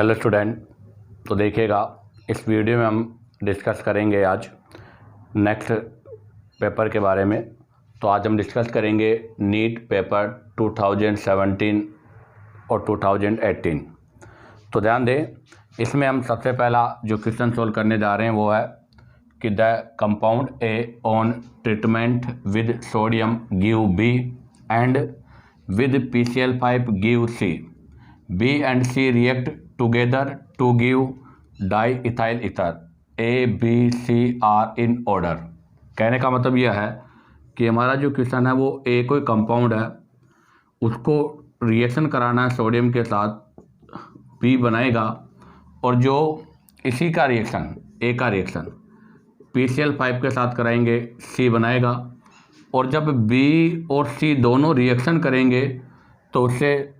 Hello student. तो देखिएगा, इस वीडियो में हम डिस्कस करेंगे आज नेक्स्ट पेपर के बारे में। तो आज हम डिस्कस करेंगे नीट पेपर 2017 और 2018। तो ध्यान दें, इसमें हम सबसे पहला जो क्वेश्चन सोल्व करने जा रहे हैं वो है कि the compound A on treatment with sodium give B and with PCl5 give C. B and C react together to give diethyl ether. A, B, C are in order. कहने का मतलब यह है कि हमारा जो क्वेश्चन है वो ए कोई कंपाउंड है, उसको रिएक्शन कराना है सोडियम के साथ, बी बनाएगा और जो इसी का रिएक्शन ए का रिएक्शन PCl5 के साथ कराएंगे सी बनाएगा, और जब बी और सी दोनों रिएक्शन करेंगे तो उससे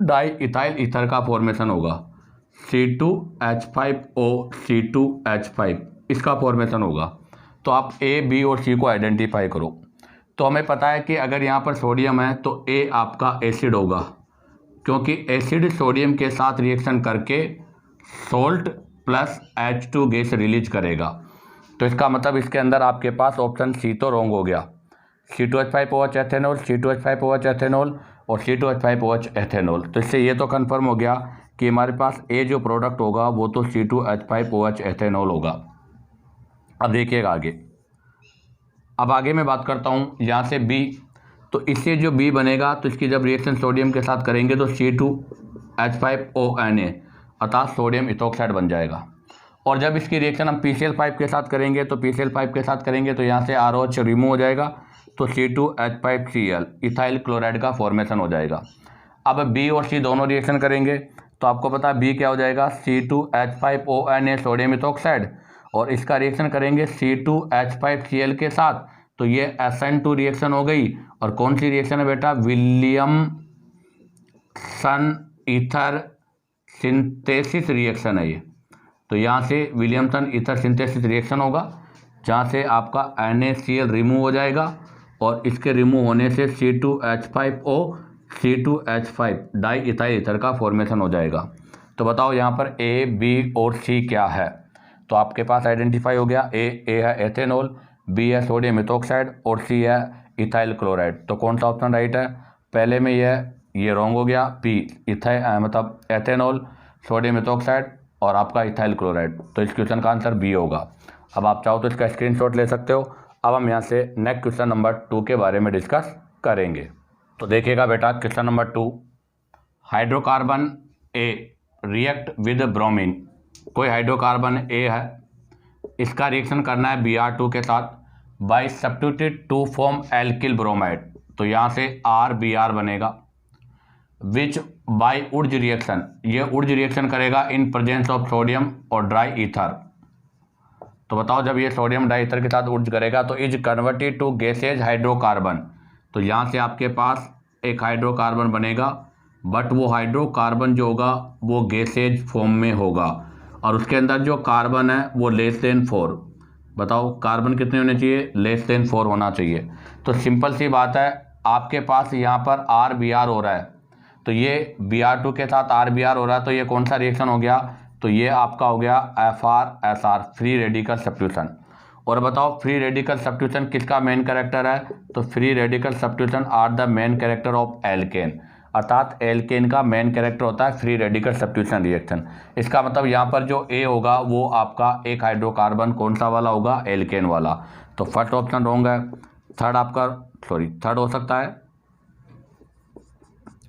डाई इथाइल ईथर का फॉर्मेशन होगा, C2H5O C2H5 इसका फॉर्मेशन होगा। तो आप ए, बी और सी को आइडेंटिफाई करो। तो हमें पता है कि अगर यहाँ पर सोडियम है तो ए आपका एसिड होगा, क्योंकि एसिड सोडियम के साथ रिएक्शन करके salt plus H2 gas release करेगा। तो इसका मतलब इसके अंदर आपके पास ऑप्शन सी तो रॉन्ग हो गया, C2H5OH एथेनॉल, C2H5OH एथेनॉल और C2H5OH एथेनॉल। तो इससे ये तो कंफर्म हो गया कि हमारे पास ए जो प्रोडक्ट होगा वो तो C2H5OH एथेनॉल होगा। अब देखिएगा आगे, अब आगे मैं बात करता हूँ यहाँ से बी। तो इससे जो बी बनेगा तो इसकी जब रिएक्शन सोडियम के साथ करेंगे तो C2H5ONa अर्थात सोडियम इथोक्साइड बन जाएगा। और जब इसकी रिएक्शन हम PCl5 के साथ करेंगे तो PCl5 के साथ करेंगे तो यहाँ से ROH रिमूव हो जाएगा, तो C2H5Cl इथाइल क्लोराइड का फॉर्मेशन हो जाएगा। अब बी और सी दोनों रिएक्शन करेंगे तो आपको पता है बी क्या हो जाएगा, C2H5ONa सोडियम इथोक्साइड, और इसका रिएक्शन करेंगे C2H5Cl के साथ तो ये SN2 रिएक्शन हो गई। और कौन सी रिएक्शन है बेटा, विलियमसन ईथर सिंथेसिस रिएक्शन है ये। तो यहाँ से विलियमसन ईथर सिंथेसिस रिएक्शन होगा जहाँ से आपका NaCl रिमूव हो जाएगा और इसके रिमूव होने से C2H5O C2H5 di ethyl ether का फॉर्मेशन हो जाएगा। तो बताओ यहाँ पर ए, बी और सी क्या है। तो आपके पास आइडेंटिफाई हो गया, ए है एथेनॉल, बी है सोडियम इथोक्साइड और सी है इथाइल क्लोराइड। तो कौन सा ऑप्शन राइट है, पहले में ये रॉन्ग हो गया, बी मतलब एथेनॉल सोडियम इथोक्साइड और आपका इथाइल क्लोराइड। तो इस क्वेश्चन का आंसर बी होगा। अब आप चाहो तो इसका स्क्रीनशॉट ले सकते हो। अब हम यहाँ से नेक्स्ट क्वेश्चन नंबर 2 के बारे में डिस्कस करेंगे। तो देखिएगा बेटा, question number 2, hydrocarbon A react with bromine. कोई हाइड्रोकार्बन ए है, इसका रिएक्शन करना है Br2 के साथ by substitute to form alkyl bromide. तो यहाँ से RBr बनेगा, विच बाई उर्ज रिएक्शन, ये उर्ज रिएक्शन करेगा इन प्रेजेंस ऑफ सोडियम और ड्राई ईथर। तो बताओ जब ये सोडियम डाई ईथर के साथ उर्ज करेगा तो is converted to gases hydrocarbon. तो यहाँ से आपके पास एक हाइड्रोकार्बन बनेगा, बट वो हाइड्रोकार्बन जो होगा वो गैसेज फॉर्म में होगा और उसके अंदर जो कार्बन है वो लेस देन 4। बताओ कार्बन कितने होने चाहिए, लेस देन 4 होना चाहिए। तो सिंपल सी बात है, आपके पास यहाँ पर RBr हो रहा है तो ये Br2 के साथ RBr हो रहा है, तो ये कौन सा रिएक्शन हो गया, तो ये आपका हो गया FrSr फ्री रेडिकल सब्स्टिट्यूशन। और बताओ फ्री रेडिकल सब्स्टिट्यूशन किसका मेन कैरेक्टर है, तो free radical substitution are the main character of alkane, अर्थात एल्केन का मेन कैरेक्टर होता है फ्री रेडिकल सब्स्टिट्यूशन रिएक्शन। इसका मतलब यहाँ पर जो ए होगा वो आपका एक हाइड्रोकार्बन कौन सा वाला होगा, एल्केन वाला। तो फर्स्ट ऑप्शन रॉन्ग है, थर्ड हो सकता है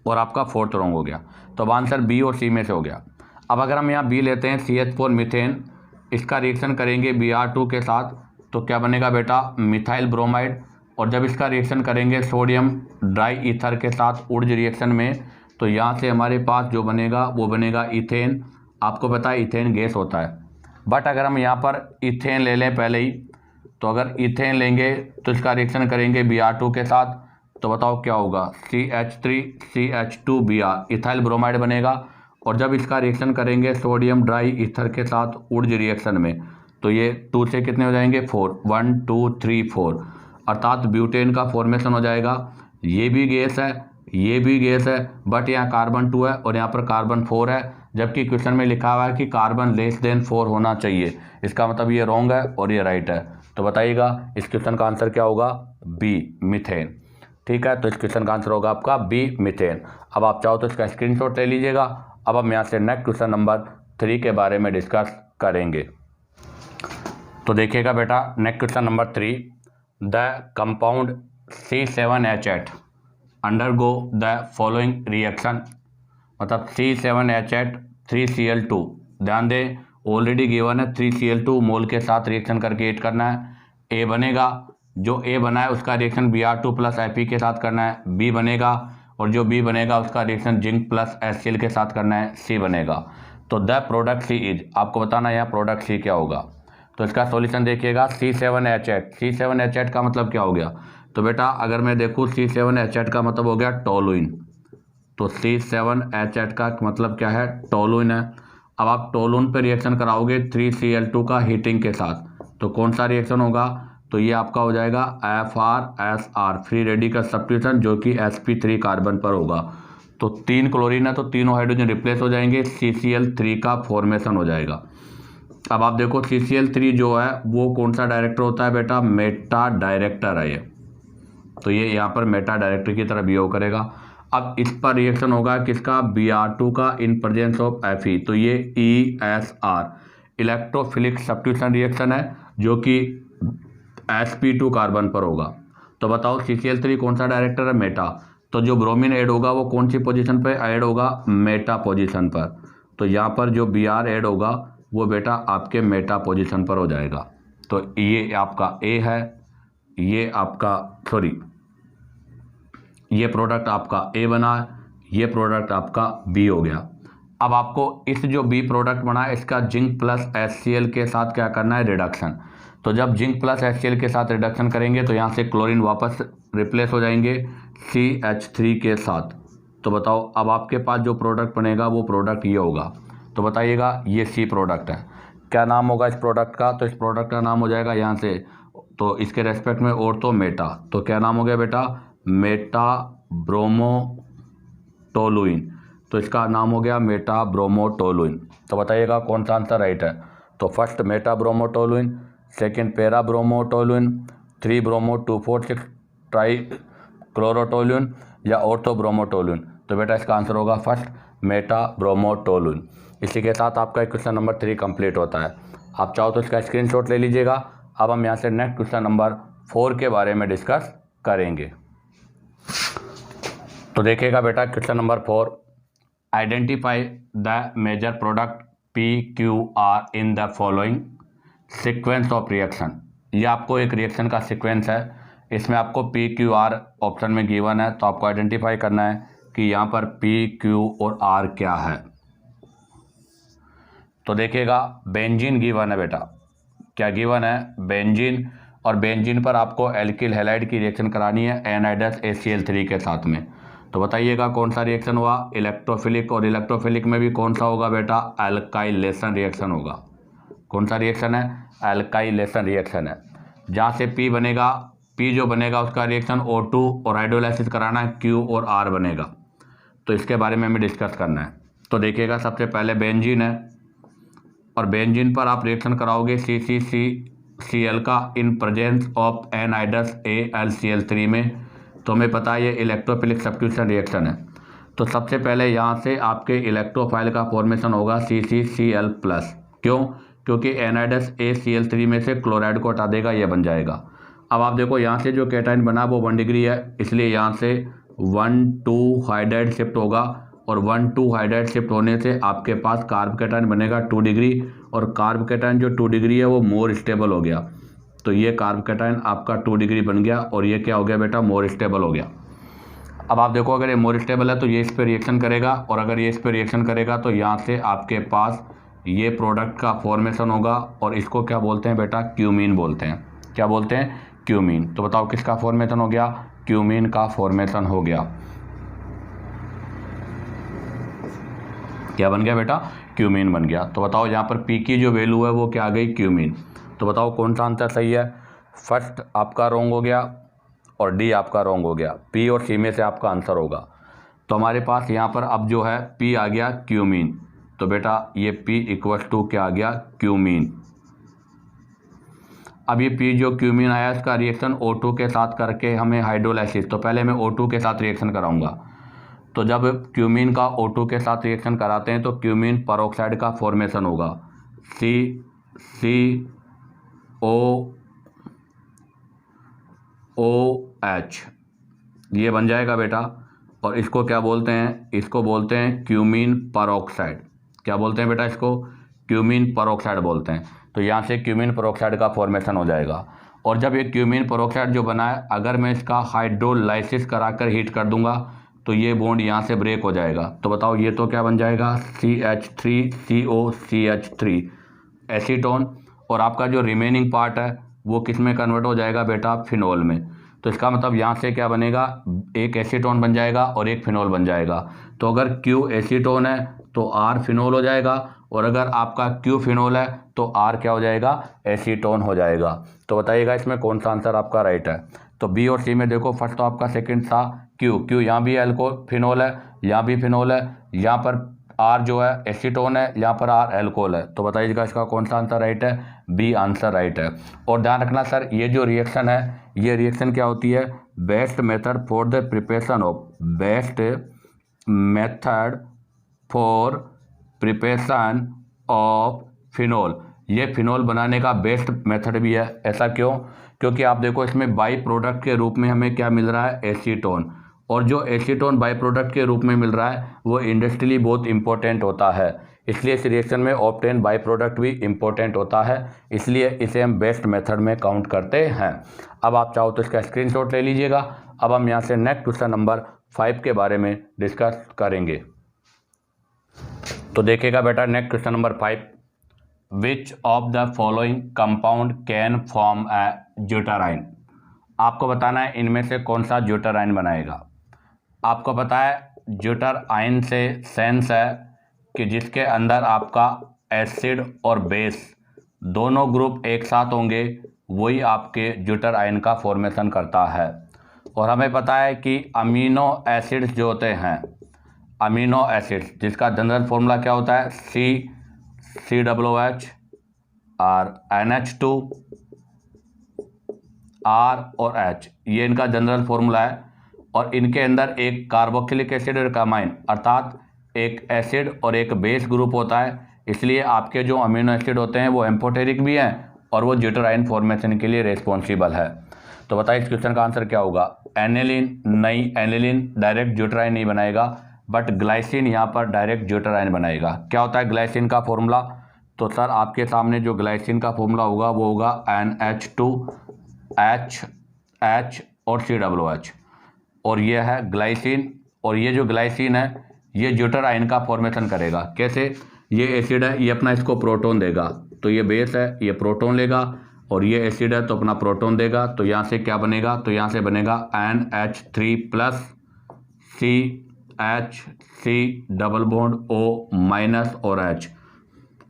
और आपका फोर्थ रॉन्ग हो गया। तो अब आंसर बी और सी में से हो गया। अब अगर हम यहाँ बी लेते हैं CH4 मीथेन, इसका रिएक्शन करेंगे Br2 के साथ तो क्या बनेगा बेटा, मिथाइल ब्रोमाइड। और जब इसका रिएक्शन करेंगे सोडियम ड्राई ईथर के साथ उर्ज रिएक्शन में तो यहाँ से हमारे पास जो बनेगा वो बनेगा इथेन। आपको पता है इथेन गैस होता है, बट अगर हम यहाँ पर इथेन ले लें पहले ही, तो अगर इथेन लेंगे तो इसका रिएक्शन करेंगे Br2 के साथ तो बताओ क्या होगा, CH3CH2Br इथाइल ब्रोमाइड बनेगा। और जब इसका रिएक्शन करेंगे सोडियम ड्राई ईथर के साथ उर्ज रिएक्शन में तो ये 2 से कितने हो जाएंगे, 4, 1 2 3 4 अर्थात ब्यूटेन का फॉर्मेशन हो जाएगा। ये भी गैस है, ये भी गैस है, बट यहाँ कार्बन 2 है और यहाँ पर कार्बन 4 है, जबकि क्वेश्चन में लिखा हुआ है कि कार्बन लेस देन 4 होना चाहिए। इसका मतलब ये रॉन्ग है और ये राइट है। तो बताइएगा इस क्वेश्चन का आंसर क्या होगा? B, methane. ठीक है, तो इस क्वेश्चन का आंसर होगा आपका बी, मीथेन। अब आप चाहो तो इसका स्क्रीनशॉट ले लीजिएगा। अब हम यहाँ से नेक्स्ट क्वेश्चन नंबर 3 के बारे में डिस्कस करेंगे। तो देखिएगा बेटा, next question number 3, the compound C7H8 undergo the following reaction, मतलब C7H8 3Cl2। ध्यान दें, ऑलरेडी गिवन है 3Cl2 मोल के साथ रिएक्शन करके ऐड करना है। ए बनेगा, जो ए बना है उसका रिएक्शन Br2 प्लस Fe के साथ करना है, बी बनेगा, और जो बी बनेगा उसका रिएक्शन जिंक प्लस HCl के साथ करना है, सी बनेगा। तो द प्रोडक्ट सी इज, आपको बताना है यहाँ प्रोडक्ट सी क्या होगा। तो इसका सॉल्यूशन देखिएगा, C7H8। C7H8 का मतलब क्या हो गया? तो बेटा अगर मैं देखूँ C7H8 का मतलब हो गया टोलुइन। तो C7H8 का मतलब क्या है? टोलुइन है। अब आप टोलुइन पे रिएक्शन कराओगे 3Cl2 का हीटिंग के साथ, तो कौन सा रिएक्शन होगा? तो ये आपका हो जाएगा FrSr, फ्री रेडिकल सब्स्टिट्यूशन, जो कि sp3 कार्बन पर होगा। तो 3 क्लोरीन है तो तीनों हाइड्रोजन रिप्लेस हो जाएंगे, CCl3 का फॉर्मेशन हो जाएगा। अब आप देखो CCl3 जो है वो कौन सा डायरेक्टर होता है बेटा? मेटा डायरेक्टर है ये। तो ये यहाँ पर मेटा डायरेक्टर की तरह बिहेव करेगा। अब इस पर रिएक्शन होगा किसका? Br2 का इन प्रेजेंस ऑफ Fe। तो ये ESR, इलेक्ट्रोफिलिक सब्स्टिट्यूशन रिएक्शन है, जो कि sp2 कार्बन पर होगा। तो बताओ CCl3 कौन सा डायरेक्टर है? मेटा। तो जो ब्रोमीन ऐड होगा वो कौन सी पोजीशन पर ऐड होगा? मेटा पोजीशन पर। तो यहाँ पर जो Br ऐड होगा वो बेटा आपके मेटा पोजीशन पर हो जाएगा। तो ये आपका ए है, ये आपका ये प्रोडक्ट आपका ए बना, ये प्रोडक्ट आपका बी हो गया। अब आपको इस जो बी प्रोडक्ट बना है इसका जिंक प्लस HCl के साथ क्या करना है? रिडक्शन। तो जब जिंक प्लस HCl के साथ रिडक्शन करेंगे तो यहाँ से क्लोरीन वापस रिप्लेस हो जाएंगे CH3 के साथ। तो बताओ अब आपके पास जो प्रोडक्ट बनेगा वो प्रोडक्ट ये होगा। तो बताइएगा ये सी प्रोडक्ट है। क्या नाम होगा इस प्रोडक्ट का? तो इस प्रोडक्ट का नाम हो जाएगा यहाँ से, तो इसके रेस्पेक्ट में और तो मेटा, तो क्या नाम हो गया बेटा? मेटा ब्रोमोटोलुइन। तो इसका नाम हो गया मेटा ब्रोमोटोलुइन। तो बताइएगा कौन सा आंसर राइट है? तो फर्स्ट मेटा ब्रोमोटोलुइन, सेकेंड पेरा ब्रोमोटोलुइन, 3 ब्रोमो 2,4,6 ट्राई क्लोरोटोलुइन या ऑर्थो ब्रोमोटोलुइन। तो बेटा इसका आंसर होगा फर्स्ट मेटा ब्रोमोटोलुइन। इसी के साथ आपका क्वेश्चन नंबर 3 कंप्लीट होता है। आप चाहो तो इसका स्क्रीनशॉट ले लीजिएगा। अब हम यहाँ से नेक्स्ट क्वेश्चन नंबर 4 के बारे में डिस्कस करेंगे। तो देखिएगा बेटा question number 4, identify the major product PQR in the following sequence of reaction. ये आपको एक रिएक्शन का सीक्वेंस है, इसमें आपको PQR ऑप्शन में गिवन है, तो आपको आइडेंटिफाई करना है कि यहाँ पर PQ और R क्या है। तो देखिएगा बेंजीन गिवन है बेटा, क्या गिवन है? बेंजीन, और बेंजीन पर आपको एल्किल हैलाइड की रिएक्शन करानी है एनाइडस ACl3 के साथ में। तो बताइएगा कौन सा रिएक्शन हुआ? इलेक्ट्रोफिलिक, और इलेक्ट्रोफिलिक में भी कौन सा होगा बेटा? एल्काइलेशन रिएक्शन होगा। कौन सा रिएक्शन है? एल्काइलेशन रिएक्शन है, जहाँ से P बनेगा, P जो बनेगा उसका रिएक्शन O2 और हाइड्रोलाइसिस कराना है Q और R बनेगा। तो इसके बारे में हमें डिस्कस करना है। तो देखिएगा सबसे पहले बेंजीन है, और बेंजीन पर आप रिएक्शन कराओगे CCCl का इन प्रेजेंस ऑफ एनाइडस AlCl3 में। तो हमें पता है ये इलेक्ट्रोफिलिक सब्स्टिट्यूशन रिएक्शन है। तो सबसे पहले यहाँ से आपके इलेक्ट्रोफाइल का फॉर्मेशन होगा CCCl+। क्यों? क्योंकि एनाइडस ACl3 में से क्लोराइड को हटा देगा, ये बन जाएगा। अब आप देखो यहाँ से जो कैटाइन बना वो 1 डिग्री है, इसलिए यहाँ से 1,2 हाइड्राइड शिफ्ट होगा, और 1,2 हाइड्राइड शिफ्ट होने से आपके पास कार्ब कैटाइन बनेगा 2 डिग्री, और कार्ब कैटाइन जो 2 डिग्री है वो मोर स्टेबल हो गया। तो ये कार्ब कैटाइन आपका 2 डिग्री बन गया, और ये क्या हो गया बेटा? मोर स्टेबल हो गया। अब आप देखो अगर ये मोर स्टेबल है तो ये इस पर रिएक्शन करेगा, और अगर ये इस पर रिएक्शन करेगा तो यहाँ से आपके पास ये प्रोडक्ट का फॉर्मेशन होगा, और इसको क्या बोलते हैं बेटा? क्यूमीन बोलते हैं। क्या बोलते हैं? क्यूमीन। तो बताओ किसका फॉर्मेशन हो गया? क्यूमीन का फॉर्मेशन हो गया। क्या बन गया बेटा? क्यूमीन बन गया। तो बताओ यहाँ पर P की जो वैल्यू है वो क्या आ गई? क्यूमीन। तो बताओ कौन सा आंसर सही है? फर्स्ट आपका रॉन्ग हो गया और डी आपका रॉन्ग हो गया। P और C में से आपका आंसर होगा। तो हमारे पास यहाँ पर अब जो है P आ गया क्यूमीन, तो बेटा ये P इक्वल टू क्या आ गया, क्यूमीन। अब ये P जो क्यूमीन आया इसका रिएक्शन O2 के साथ करके हमें हाइड्रोलाइसिस, तो पहले मैं O2 के साथ रिएक्शन कराऊंगा। तो जब क्यूमीन का O2 के साथ रिएक्शन कराते हैं तो क्यूमीन परऑक्साइड का फॉर्मेशन होगा, CCOOH, ये बन जाएगा बेटा। और इसको क्या बोलते हैं, इसको बोलते हैं क्यूमीन परऑक्साइड। क्या बोलते हैं बेटा, इसको क्यूमीन परऑक्साइड बोलते हैं। तो यहाँ से क्यूमीन परऑक्साइड का फॉर्मेशन हो जाएगा। और जब ये क्यूमीन परऑक्साइड जो बना है, अगर मैं इसका हाइड्रोलाइसिस कराकर हीट कर दूंगा तो ये बॉन्ड यहाँ से ब्रेक हो जाएगा। तो बताओ ये तो क्या बन जाएगा, CH3COCH3 एसीटोन। और आपका जो रिमेनिंग पार्ट है वो किस में कन्वर्ट हो जाएगा बेटा, फिनोल में। तो इसका मतलब यहाँ से क्या बनेगा, एक एसीटोन बन जाएगा और एक फिनोल बन जाएगा। तो अगर Q एसीटोन है तो R फिनोल हो जाएगा, और अगर आपका Q फिनोल है तो R क्या हो जाएगा, एसीटोन हो जाएगा। तो बताइएगा इसमें कौन सा आंसर आपका राइट है। तो B और C में देखो, फर्स्ट तो आपका सेकंड था Q, यहाँ भी फिनोल है, यहाँ भी फिनोल है, यहाँ पर R जो है एसीटोन है, यहाँ पर R एल्कोहल है। तो बताइएगा इसका कौन सा आंसर राइट है, B आंसर राइट है। और ध्यान रखना सर, ये जो रिएक्शन है, ये रिएक्शन क्या होती है, best method for the preparation of phenol. ये फिनोल बनाने का बेस्ट मेथड भी है। ऐसा क्यों, क्योंकि आप देखो इसमें बाई प्रोडक्ट के रूप में हमें क्या मिल रहा है, एसीटोन। और जो एसीटोन बाई प्रोडक्ट के रूप में मिल रहा है वो इंडस्ट्रियली बहुत इंपॉर्टेंट होता है, इसलिए इस रिएक्शन में ऑब्टेन बाई प्रोडक्ट भी इंपॉर्टेंट होता है, इसलिए इसे हम बेस्ट मेथड में काउंट करते हैं। अब आप चाहो तो इसका स्क्रीनशॉट ले लीजिएगा। अब हम यहाँ से नेक्स्ट क्वेश्चन नंबर 5 के बारे में डिस्कस करेंगे। तो देखिएगा बेटा, next question number 5, which of the following compound can form a zwitterion. आपको बताना है इनमें से कौन सा ज्यूटराइन बनाएगा। आपको पता है ज्यूटराइन से सेंस है कि जिसके अंदर आपका एसिड और बेस दोनों ग्रुप एक साथ होंगे, वही आपके ज्यूटराइन का फॉर्मेशन करता है। और हमें पता है कि अमीनो एसिड्स जो होते हैं, अमीनो एसिड्स जिसका जनरल फॉर्मूला क्या होता है, COOH और NH2 R और H, ये इनका जनरल फॉर्मूला है। और इनके अंदर एक कार्बोक्सिलिक एसिड और एक अमाइन, अर्थात एक एसिड और एक बेस ग्रुप होता है। इसलिए आपके जो अमीनो एसिड होते हैं वो एम्फोटेरिक भी हैं और वो ज्यूटराइन फॉर्मेशन के लिए रिस्पॉन्सिबल है। तो बताइए इस क्वेश्चन का आंसर क्या होगा। एनिलीन नहीं, एनिलीन डायरेक्ट ज्यूटराइन नहीं बनाएगा, बट ग्लाइसिन यहाँ पर डायरेक्ट ज्यूटराइन बनाएगा। क्या होता है ग्लाइसिन का फॉर्मूला, तो सर आपके सामने जो ग्लाइसिन का फॉर्मूला होगा वो होगा NH2H और COOH, और ये है ग्लाइसिन। और ये जो ग्लाइसिन है ये ज्यूटराइन का फॉर्मेशन करेगा। कैसे, ये एसिड है, ये अपना इसको प्रोटॉन देगा, तो ये बेस है, ये प्रोटॉन लेगा, और ये एसिड है तो अपना प्रोटॉन देगा। तो यहाँ से क्या बनेगा, तो यहाँ से बनेगा NH3 plus CH3 double bond O minus और H।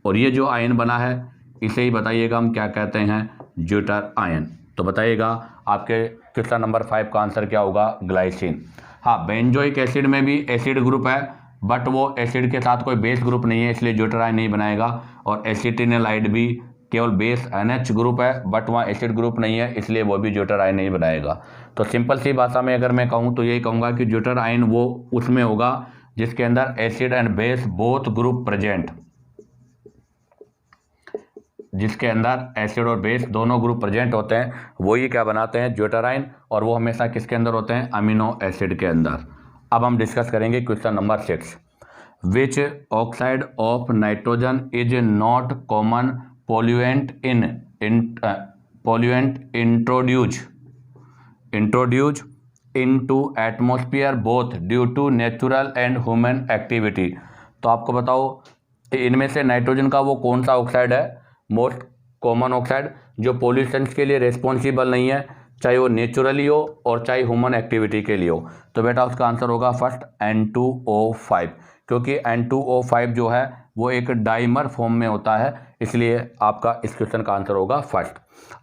और ये जो आयन बना है इसे ही बताइएगा हम क्या कहते हैं, ज्यूटराइन। तो बताइएगा आपके क्वेश्चन नंबर 5 का आंसर क्या होगा, ग्लाइसिन। हाँ, बेंजोइक एसिड में भी एसिड ग्रुप है, बट वो एसिड के साथ कोई बेस ग्रुप नहीं है, इसलिए ज्यूटराइन नहीं बनाएगा। और एसिटिनालाइड भी केवल बेस NH ग्रुप है, बट वहाँ एसिड ग्रुप नहीं है, इसलिए वो भी ज्यूटराइन नहीं बनाएगा। तो सिंपल सी भाषा में अगर मैं कहूँ तो यही कहूँगा कि ज्यूटराइन वो उसमें होगा जिसके अंदर acid and base both group present, जिसके अंदर एसिड और बेस दोनों ग्रुप प्रेजेंट होते हैं, वही क्या बनाते हैं, ज्यूटराइन। और वो हमेशा किसके अंदर होते हैं, अमीनो एसिड के अंदर। अब हम डिस्कस करेंगे question number 6, which oxide of nitrogen is not common pollutant introduce into atmosphere both due to natural and human activity. तो आपको बताओ इनमें से नाइट्रोजन का वो कौन सा ऑक्साइड है, मोस्ट कॉमन ऑक्साइड, जो पोल्यूशन के लिए रिस्पॉन्सिबल नहीं है, चाहे वो नेचुरली हो और चाहे ह्यूमन एक्टिविटी के लिए हो। तो बेटा उसका आंसर होगा फर्स्ट N2O5, क्योंकि N2O5 जो है वो एक डाइमर फॉर्म में होता है, इसलिए आपका इस क्वेश्चन का आंसर होगा फर्स्ट।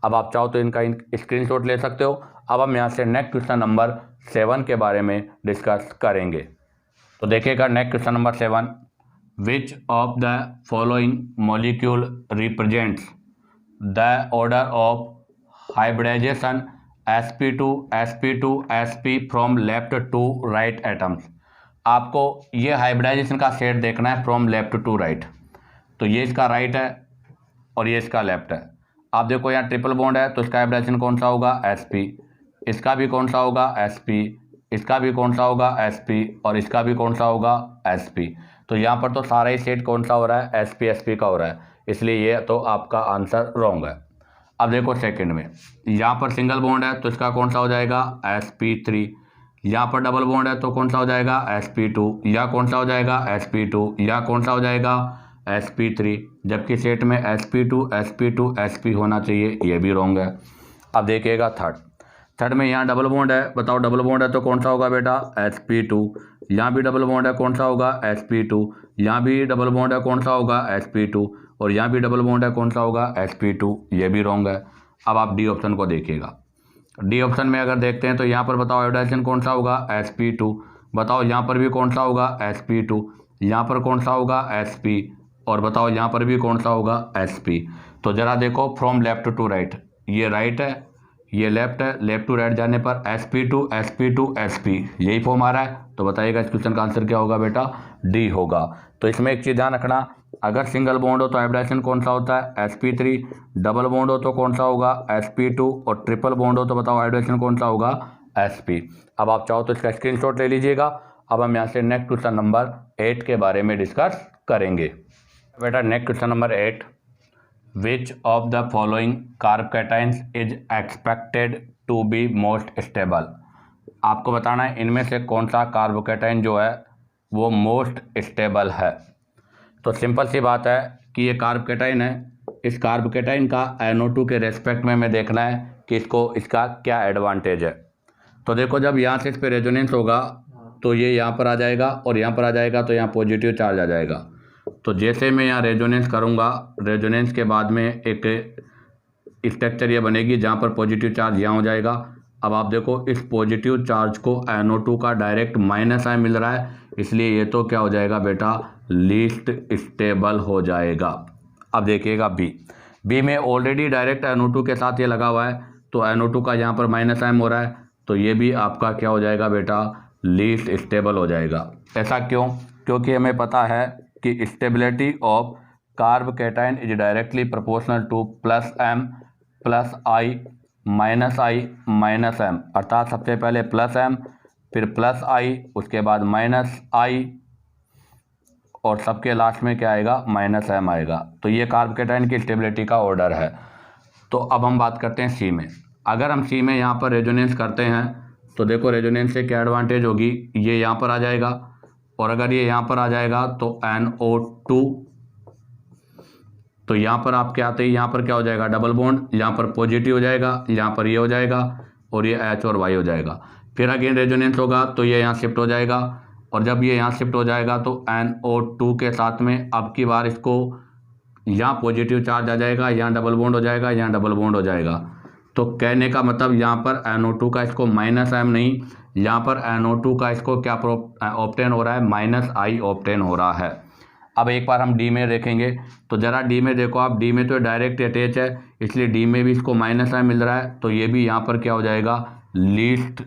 अब आप चाहो तो इनका स्क्रीनशॉट ले सकते हो। अब हम यहाँ से नेक्स्ट क्वेश्चन नंबर 7 के बारे में डिस्कस करेंगे। तो देखिएगा next question number 7, which of the following molecule represents the order of hybridisation sp2 sp2 sp from left to right atoms. आपको ये हाइब्रिडाइजेशन का सेट देखना है फ्रॉम लेफ्ट टू राइट। तो ये इसका राइट है और ये इसका लेफ्ट है। आप देखो यहाँ ट्रिपल बॉन्ड है तो इसका हाइब्रिडाइजेशन कौन सा होगा sp, इसका भी कौन सा होगा sp, इसका भी कौन सा होगा sp और इसका भी कौन सा होगा sp। तो यहाँ पर तो सारा ही सेट कौन सा हो रहा है sp sp का हो रहा है, इसलिए ये तो आपका आंसर रॉन्ग है। अब देखो सेकंड में, यहाँ पर सिंगल बॉन्ड है तो इसका कौन सा हो जाएगा sp3, यहाँ पर डबल बॉन्ड है तो कौन सा हो जाएगा sp2, या कौन सा हो जाएगा sp2, या कौन सा हो जाएगा sp3, जबकि सेट में sp2 sp2 sp होना चाहिए, ये भी रॉन्ग है। अब देखिएगा थर्ड में यहाँ डबल बॉन्ड है, बताओ डबल बॉन्ड है तो कौन सा होगा बेटा sp2, यहाँ भी डबल बॉन्ड है कौन सा होगा sp2, यहाँ भी डबल बॉन्ड है कौन सा होगा sp2 और यहाँ भी डबल बॉन्ड है कौन सा होगा sp2, ये भी रॉन्ग है। अब आप डी ऑप्शन को देखिएगा, डी ऑप्शन में अगर देखते हैं तो यहाँ पर बताओ हाइब्रिडाइजेशन कौन सा होगा sp2, बताओ यहाँ पर भी कौन सा होगा sp2, यहाँ पर कौन सा होगा sp और बताओ यहाँ पर भी कौन सा होगा sp। तो ज़रा देखो फ्रॉम लेफ्ट टू राइट, ये राइट है ये लेफ्ट है, लेफ्ट टू राइट जाने पर sp2 sp2 sp यही फॉर्म आ रहा है। तो बताइएगा इस क्वेश्चन का आंसर क्या होगा बेटा, डी होगा। तो इसमें एक चीज़ ध्यान रखना, अगर सिंगल बॉन्ड हो तो हाइब्रिडाइजेशन कौन सा होता है sp3, डबल बॉन्ड हो तो कौन सा होगा sp2 और ट्रिपल बॉन्ड हो तो बताओ हाइब्रिडाइजेशन कौन सा होगा sp। अब आप चाहो तो इसका स्क्रीनशॉट ले लीजिएगा। अब हम यहाँ से नेक्स्ट क्वेश्चन नंबर 8 के बारे में डिस्कस करेंगे। बेटा next question number 8, which of the following carbocations is expected to be most stable. आपको बताना है इनमें से कौन सा कार्बोकैटाइन जो है वो मोस्ट स्टेबल है। तो सिंपल सी बात है कि ये कार्बोकैटाइन है, इस कार्बोकैटाइन का NO2 के रेस्पेक्ट में हमें देखना है कि इसका क्या एडवांटेज है। तो देखो जब यहाँ से इस पर रेजोनेंस होगा तो ये यहाँ पर आ जाएगा और यहाँ पर आ जाएगा तो यहाँ पॉजिटिव चार्ज आ जाएगा। तो जैसे मैं यहाँ रेजोनेंस करूँगा, रेजोनेंस के बाद में एक स्ट्रक्चर ये बनेगी जहाँ पर पॉजिटिव चार्ज यहाँ हो जाएगा। अब आप देखो इस पॉजिटिव चार्ज को NO2 का डायरेक्ट -I मिल रहा है, इसलिए ये तो क्या हो जाएगा बेटा, लीस्ट स्टेबल हो जाएगा। अब देखिएगा बी में ऑलरेडी डायरेक्ट NO2 के साथ ये लगा हुआ है तो NO2 का यहाँ पर -I हो रहा है, तो ये भी आपका क्या हो जाएगा बेटा, लीस्ट स्टेबल हो जाएगा। ऐसा क्यों? क्योंकि हमें पता है कि stability of carbocation is directly proportional to +M +I -I -M, अर्थात सबसे पहले +M फिर +I उसके बाद -I और सबके लास्ट में क्या आएगा, -M आएगा। तो ये कार्बोकैटाइन की स्टेबिलिटी का ऑर्डर है। तो अब हम बात करते हैं सी में। अगर हम सी में यहाँ पर रेजोनेंस करते हैं तो देखो रेजोनेंस से क्या एडवांटेज होगी, ये यहाँ पर आ जाएगा और अगर ये यहाँ पर आ जाएगा तो NO2, तो यहाँ पर आपके आते ही यहाँ पर क्या हो जाएगा, डबल बॉन्ड, यहाँ पर पॉजिटिव हो जाएगा, यहाँ पर ये हो जाएगा और ये H और Y हो जाएगा। फिर अगेन रेजोनेंस होगा तो ये यहाँ शिफ्ट हो जाएगा और जब ये यहाँ शिफ्ट हो जाएगा तो NO2 के साथ में अब की बार इसको यहाँ पॉजिटिव चार्ज आ जाएगा, यहाँ डबल बॉन्ड हो जाएगा, यहाँ डबल बॉन्ड हो जाएगा। तो कहने का मतलब यहाँ पर NO2 का इसको -M नहीं, यहाँ पर NO2 का इसको क्या ऑब्टेन हो रहा है, -I ऑब्टेन हो रहा है। अब एक बार हम डी में देखेंगे तो ज़रा डी में देखो आप, डी में तो डायरेक्ट अटैच है इसलिए डी में भी इसको -I मिल रहा है, तो ये भी यहाँ पर क्या हो जाएगा, लीस्ट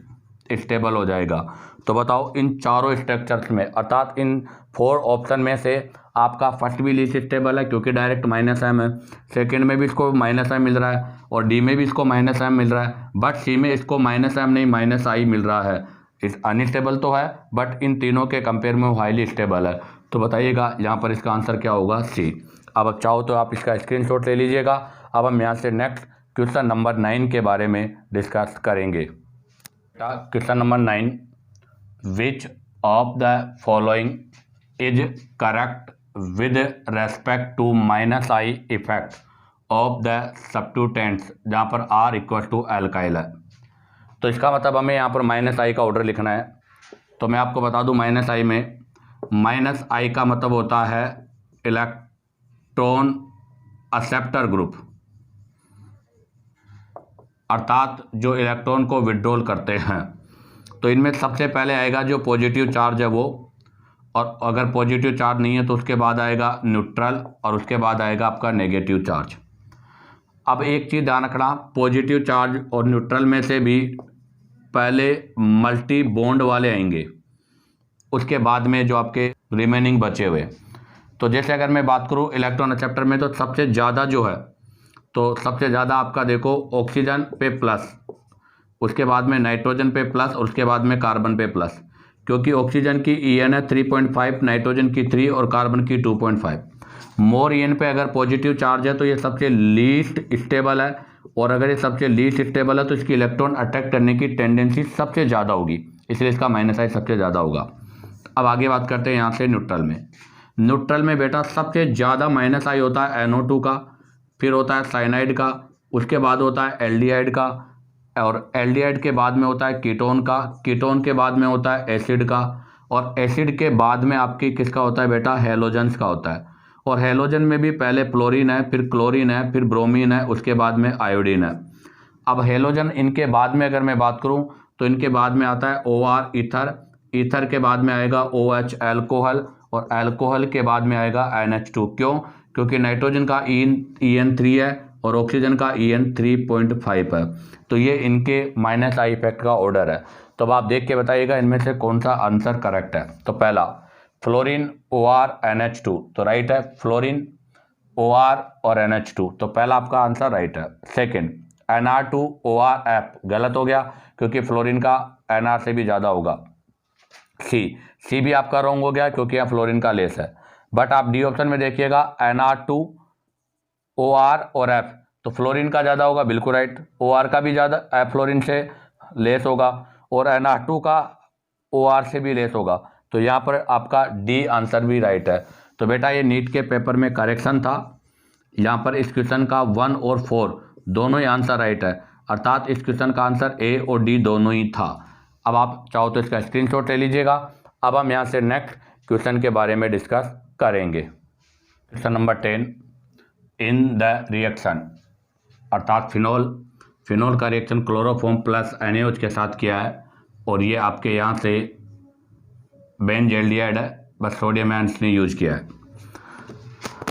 स्टेबल हो जाएगा। तो बताओ इन चारों स्ट्रक्चर्स में अर्थात इन 4 ऑप्शन में से आपका फर्स्ट भी लीस्ट स्टेबल है क्योंकि डायरेक्ट -M है, सेकंड में भी इसको -I मिल रहा है और डी में भी इसको -M मिल रहा है, बट सी में इसको -M नहीं -I मिल रहा है। इस अनस्टेबल तो है बट इन तीनों के कंपेयर में वो हाईली स्टेबल है। तो बताइएगा यहाँ पर इसका आंसर क्या होगा, सी। अब चाहो तो आप इसका स्क्रीनशॉट ले लीजिएगा। अब हम यहाँ से नेक्स्ट क्वेश्चन नंबर 9 के बारे में डिस्कस करेंगे। Question number 9, which of the following is correct with respect to -I effect of the substituents, जहाँ पर R = अल्काइल है। तो इसका मतलब हमें यहाँ पर -I का ऑर्डर लिखना है। तो मैं आपको बता दूँ -I में -I का मतलब होता है इलेक्ट्रॉन एक्सेप्टर ग्रुप, अर्थात जो इलेक्ट्रॉन को विड्रॉल करते हैं। तो इनमें सबसे पहले आएगा जो पॉजिटिव चार्ज है वो, और अगर पॉजिटिव चार्ज नहीं है तो उसके बाद आएगा न्यूट्रल और उसके बाद आएगा आपका नेगेटिव चार्ज। अब एक चीज़ ध्यान रखना, पॉजिटिव चार्ज और न्यूट्रल में से भी पहले मल्टी बॉन्ड वाले आएंगे, उसके बाद में जो आपके रिमेनिंग बचे हुए। तो जैसे अगर मैं बात करूँ इलेक्ट्रॉन एक्सेप्टर में, तो सबसे ज़्यादा जो है, तो सबसे ज़्यादा आपका देखो ऑक्सीजन पे प्लस, उसके बाद में नाइट्रोजन पे प्लस और उसके बाद में कार्बन पे प्लस, क्योंकि ऑक्सीजन की EN है 3.5, नाइट्रोजन की 3 और कार्बन की 2.5। मोर EN पे अगर पॉजिटिव चार्ज है तो ये सबसे लीस्ट स्टेबल है, और अगर ये सबसे लीस्ट स्टेबल है तो इसकी इलेक्ट्रॉन अटैक करने की टेंडेंसी सबसे ज़्यादा होगी, इसलिए इसका माइनस आई सबसे ज़्यादा होगा। अब आगे बात करते हैं यहाँ से न्यूट्रल में। न्यूट्रल में बेटा सबसे ज़्यादा माइनस आई होता है NO2 का, फिर होता है साइनाइड का, उसके बाद होता है एल्डिहाइड का, और एल्डिहाइड के बाद में होता है कीटोन का, कीटोन के बाद में होता है एसिड का, और एसिड के बाद में आपकी किसका होता है बेटा, हेलोजन्स का होता है। और हेलोजन में भी पहले फ्लोरीन है, फिर क्लोरीन है, फिर ब्रोमीन है, उसके बाद में आयोडीन है। अब हेलोजन इनके बाद में अगर मैं बात करूं तो इनके बाद में आता है OR ईथर, ईथर के बाद में आएगा OH एल्कोहल, और एल्कोहल के बाद में आएगा NH2। क्यों? क्योंकि नाइट्रोजन का EN 3 है और ऑक्सीजन का EN 3.5 है। तो ये इनके माइनस आई इफेक्ट का ऑर्डर है। तो अब आप देख के बताइएगा इनमें से कौन सा आंसर करेक्ट है। तो पहला फ्लोरीन OR NH2, तो राइट है फ्लोरीन OR और NH2, तो पहला आपका आंसर राइट है। सेकेंड NR2 OR F, गलत हो गया क्योंकि फ्लोरीन का NR से भी ज़्यादा होगा। सी भी आपका रॉन्ग हो गया क्योंकि यहाँ फ्लोरीन का लेस है। बट आप डी ऑप्शन में देखिएगा NR2 OR और F, तो फ्लोरीन का ज़्यादा होगा, बिल्कुल राइट। OR का भी ज़्यादा फ्लोरीन से लेस होगा, और NR2 का OR से भी लेस होगा, तो यहाँ पर आपका डी आंसर भी राइट है। तो बेटा ये नीट के पेपर में करेक्शन था, यहाँ पर इस क्वेश्चन का 1 और 4 दोनों ही आंसर राइट है, अर्थात इस क्वेश्चन का आंसर A और D दोनों ही था। अब आप चाहो तो इसका स्क्रीनशॉट ले लीजिएगा। अब हम यहाँ से नेक्स्ट क्वेश्चन के बारे में डिस्कस करेंगे। Question number 10, in the reaction, अर्थात फिनोल का रिएक्शन क्लोरोफॉर्म प्लस NaOH के साथ किया है, और ये आपके यहाँ से बेंजल्डिहाइड है, बस सोडियम आयंस ने यूज किया है।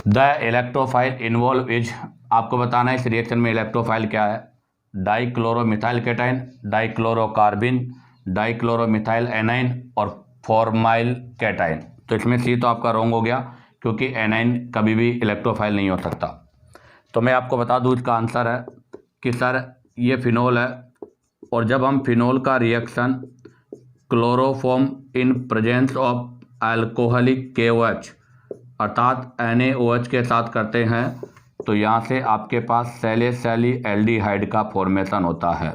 द इलेक्ट्रोफाइल इन्वॉल्व इज, आपको बताना है इस रिएक्शन में इलेक्ट्रोफाइल क्या है। डाइक्लोरोमिथाइल कैटाइन, डाइक्लोरोकार्बिन, डाइक्लोरोमिथाइल एनाइन और फॉर्माइल कैटाइन। तो इसमें सी तो आपका रॉन्ग हो गया क्योंकि एनाइन कभी भी इलेक्ट्रोफाइल नहीं हो सकता। तो मैं आपको बता दूं इसका आंसर है कि सर ये फिनोल है, और जब हम फिनोल का reaction chloroform in presence of alcoholic KOH अर्थात NaOH के साथ करते हैं तो यहाँ से आपके पास सैलिसैली एल्डिहाइड का फॉर्मेशन होता है।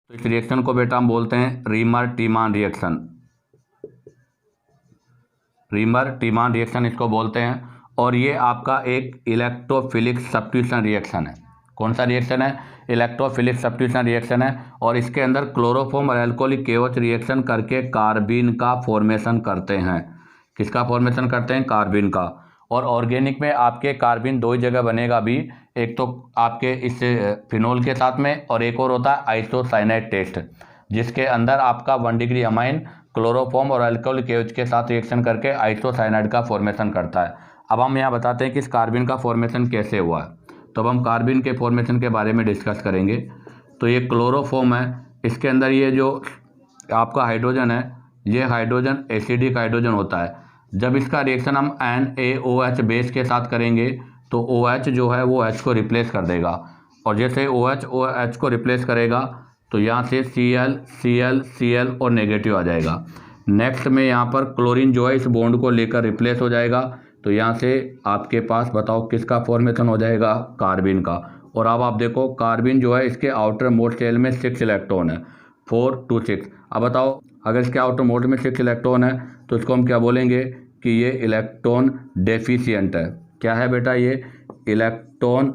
तो इस रिएक्शन को बेटा हम बोलते हैं रीमर टीमान रिएक्शन, रीमर टीमान रिएक्शन इसको बोलते हैं, और ये आपका एक इलेक्ट्रोफिलिक सब्स्टिट्यूशन रिएक्शन है। कौन सा रिएक्शन है? इलेक्ट्रोफिलिक सब्स्टिट्यूशन रिएक्शन है, और इसके अंदर क्लोरोफॉर्म और अल्कोहलिक KOH रिएक्शन करके कार्बिन का फॉर्मेशन करते हैं। किसका फॉर्मेशन करते हैं? कार्बिन का। और ऑर्गेनिक में आपके कार्बिन दो ही जगह बनेगा भी, एक तो आपके इस फिनोल के साथ में, और एक और होता है आइसोसाइनाइड टेस्ट, जिसके अंदर आपका 1 डिग्री अमाइन क्लोरोफॉर्म और अल्कोहलिक KOH के साथ रिएक्शन करके आइसोसाइनाइड का फॉर्मेशन करता है। अब हम यहाँ बताते हैं कि इस कार्बिन का फॉर्मेशन कैसे हुआ है। तो अब हम कार्बिन के फॉर्मेशन के बारे में डिस्कस करेंगे। तो ये क्लोरोफॉर्म है, इसके अंदर ये जो आपका हाइड्रोजन है, ये हाइड्रोजन एसिडिक हाइड्रोजन होता है। जब इसका रिएक्शन हम NaOH बेस के साथ करेंगे तो OH जो है वो H को रिप्लेस कर देगा, और जैसे OH को रिप्लेस करेगा तो यहाँ से Cl और नेगेटिव आ जाएगा। नेक्स्ट में यहाँ पर क्लोरीन जो है इस बॉन्ड को लेकर रिप्लेस हो जाएगा, तो यहाँ से आपके पास बताओ किसका फॉर्मेशन हो जाएगा? कार्बिन का। और अब आप देखो कार्बिन जो है इसके आउटर मोस्ट शेल में 6 इलेक्ट्रॉन है, 4 to 6। अब बताओ अगर इसके आउटर मोस्ट में 6 इलेक्ट्रॉन है तो इसको हम क्या बोलेंगे कि ये इलेक्ट्रॉन डेफिशिएंट है। क्या है बेटा? ये इलेक्ट्रॉन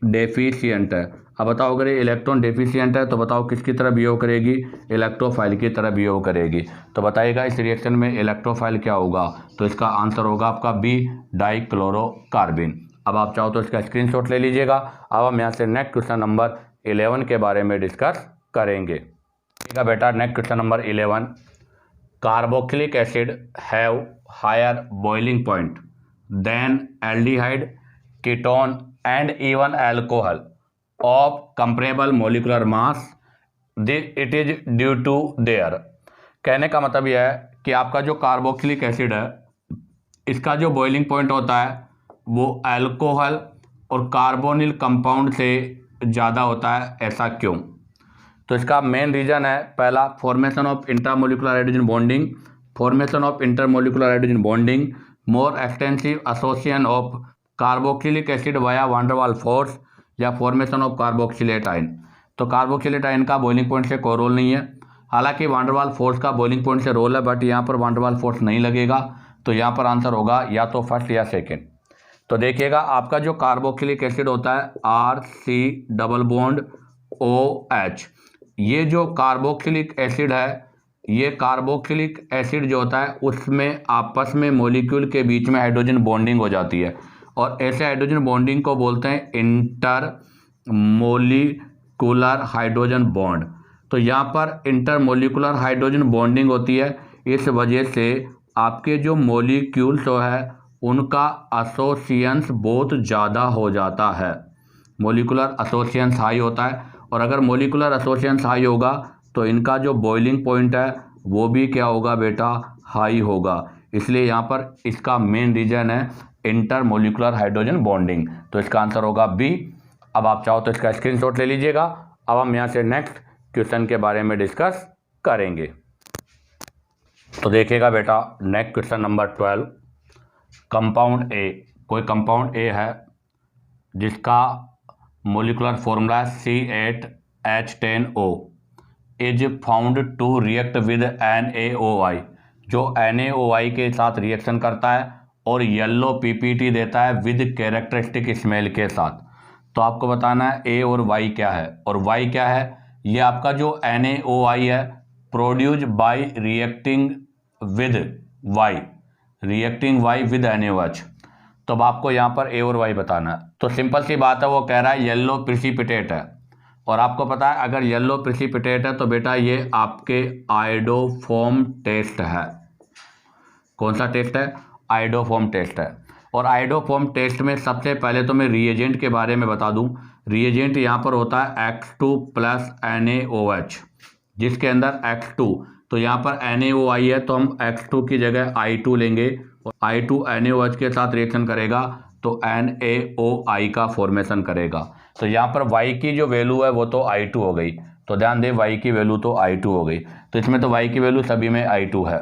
डेफिशिएंट है। अब बताओ अगर ये इलेक्ट्रॉन डेफिशिएंट है तो बताओ किसकी तरह बिहेव करेगी? इलेक्ट्रोफाइल की तरह बिहेव करेगी। तो बताइएगा इस रिएक्शन में इलेक्ट्रोफाइल क्या होगा? तो इसका आंसर होगा आपका B, डाइक्लोरोकार्बिन। अब आप चाहो तो इसका स्क्रीनशॉट ले लीजिएगा। अब हम यहाँ से नेक्स्ट क्वेश्चन नंबर 11 के बारे में डिस्कस करेंगे। ठीक है बेटा, next question number 11, carboxylic acid have higher boiling point than aldehyde, ketone and even alcohol of comparable molecular mass, it is due to their. कहने का मतलब यह है कि आपका जो कार्बोक्सिलिक एसिड है इसका जो बॉइलिंग पॉइंट होता है वो अल्कोहल और कार्बोनिल कंपाउंड से ज़्यादा होता है। ऐसा क्यों? तो इसका मेन रीज़न है, पहला formation of intermolecular hydrogen bonding, formation of intermolecular hydrogen bonding, more extensive association of carboxylic acid via van der वाल फोर्स, या फॉर्मेशन ऑफ कार्बोक्सिलेट आयन। तो कार्बोक्सिलेट आयन का बॉइलिंग पॉइंट से कोई रोल नहीं है, हालांकि वान डेर वाल फोर्स का बॉइलिंग पॉइंट से रोल है, बट यहाँ पर वान डेर वाल फोर्स नहीं लगेगा। तो यहाँ पर आंसर होगा या तो फर्स्ट या सेकेंड। तो देखिएगा आपका जो कार्बोक्सिलिक एसिड होता है RC डबल बॉन्ड OH, ये जो कार्बोक्सिलिक एसिड है, ये कार्बोक्सिलिक एसिड जो होता है उसमें आपस में मॉलिक्यूल के बीच में हाइड्रोजन बॉन्डिंग हो जाती है, और ऐसे हाइड्रोजन बॉन्डिंग को बोलते हैं इंटर मोलिकुलर हाइड्रोजन बॉन्ड। तो यहाँ पर इंटर मोलिकुलर हाइड्रोजन बॉन्डिंग होती है, इस वजह से आपके जो मॉलिक्यूल्स है उनका एसोसिएशंस बहुत ज़्यादा हो जाता है, मॉलिकुलर एसोसिएशंस हाई होता है, और अगर मॉलिकुलर एसोसिएशंस हाई होगा तो इनका जो बॉइलिंग पॉइंट है वो भी क्या होगा बेटा, हाई होगा। इसलिए यहाँ पर इसका मेन रीजन है इंटर मोलिकुलर हाइड्रोजन बॉन्डिंग। तो इसका आंसर होगा बी। अब आप चाहो तो इसका स्क्रीनशॉट ले लीजिएगा। अब हम यहाँ से नेक्स्ट क्वेश्चन के बारे में डिस्कस करेंगे। तो देखिएगा बेटा, next question number 12, compound A, कोई कंपाउंड ए है जिसका molecular formula C8H10O is found to react with NaOI, जो NaOI के साथ रिएक्शन करता है और येलो PPT देता है विद कैरेक्टरिस्टिक स्मेल के साथ। तो आपको बताना है A और Y क्या है, और Y क्या है। ये आपका जो NaOI है produce by reacting with Y with NaOH। तो अब आपको यहाँ पर A और Y बताना है। तो सिंपल सी बात है, वो कह रहा है येलो प्रिसिपिटेट है, और आपको पता है अगर येलो प्रिसिपिटेट है तो बेटा ये आपके आयोडोफॉर्म टेस्ट है। कौन सा टेस्ट है? आयोडोफॉर्म टेस्ट है। और आयोडोफॉर्म टेस्ट में सबसे पहले तो मैं रिएजेंट के बारे में बता दूं। रिएजेंट यहाँ पर होता है X2 प्लस NaOH, जिसके अंदर X2, तो यहाँ पर NaOI है तो हम X2 की जगह I2 लेंगे, और I2 NaOH के साथ रिएक्शन करेगा तो NaOI का फॉर्मेशन करेगा। तो यहाँ पर Y की जो वैल्यू है वो तो I2 हो गई, तो ध्यान दें Y की वैल्यू तो I2 हो गई, तो इसमें तो Y की वैल्यू सभी में I2 है।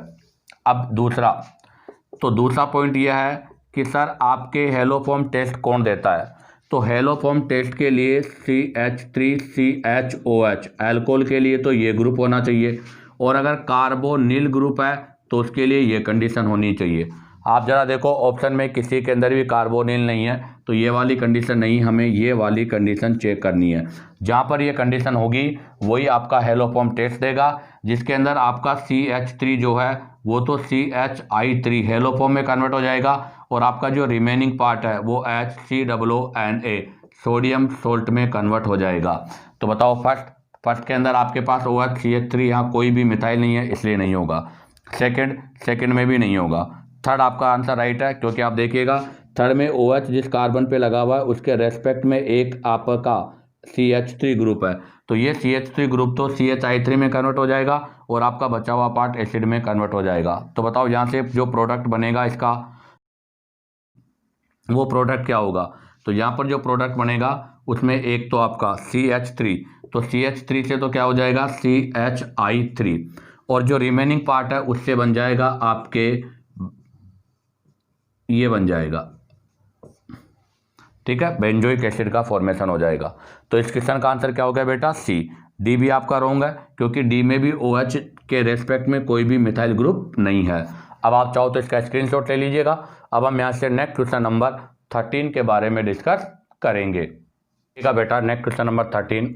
अब दूसरा पॉइंट यह है कि सर आपके हेलोफॉर्म टेस्ट कौन देता है। तो हेलोफॉर्म टेस्ट के लिए CH3CHOH, अल्कोहल के लिए तो ये ग्रुप होना चाहिए, और अगर कार्बोनिल ग्रुप है तो उसके लिए ये कंडीशन होनी चाहिए। आप ज़रा देखो ऑप्शन में किसी के अंदर भी कार्बोनिल नहीं है, तो ये वाली कंडीशन नहीं, हमें ये वाली कंडीशन चेक करनी है। जहाँ पर ये कंडीशन होगी वही आपका हेलोफॉर्म टेस्ट देगा, जिसके अंदर आपका CH3 जो है वो तो CHI3 हेलोफॉर्म में कन्वर्ट हो जाएगा, और आपका जो रिमेनिंग पार्ट है वो HCOONA सोडियम सोल्ट में कन्वर्ट हो जाएगा। तो बताओ फर्स्ट के अंदर आपके पास OH CH3, यहाँ कोई भी मिथाइल नहीं है इसलिए नहीं होगा। सेकंड में भी नहीं होगा। थर्ड आपका आंसर राइट है, क्योंकि आप देखिएगा थर्ड में OH जिस कार्बन पे लगा हुआ है उसके रेस्पेक्ट में एक आपका CH3 ग्रुप है, तो ये CH3 ग्रुप तो CHI3 में कन्वर्ट हो जाएगा, और आपका बचा हुआ पार्ट एसिड में कन्वर्ट हो जाएगा। तो बताओ यहाँ से जो प्रोडक्ट बनेगा इसका, वो प्रोडक्ट क्या होगा। तो यहाँ पर जो प्रोडक्ट बनेगा उसमें एक तो आपका CH3, तो CH3 से तो क्या हो जाएगा CHI3, और जो रिमेनिंग पार्ट है उससे बन जाएगा आपके, ये बन जाएगा, ठीक है, बेंजोइक एसिड का फॉर्मेशन हो जाएगा। तो इस क्वेश्चन का आंसर क्या हो गया बेटा, सी। डी भी आपका रॉन्ग है, क्योंकि डी में भी OH के रेस्पेक्ट में कोई भी मिथाइल ग्रुप नहीं है। अब आप चाहो तो इसका स्क्रीनशॉट ले लीजिएगा। अब हम यहाँ से नेक्स्ट क्वेश्चन नंबर 13 के बारे में डिस्कस करेंगे। ठीक है बेटा, next question number 13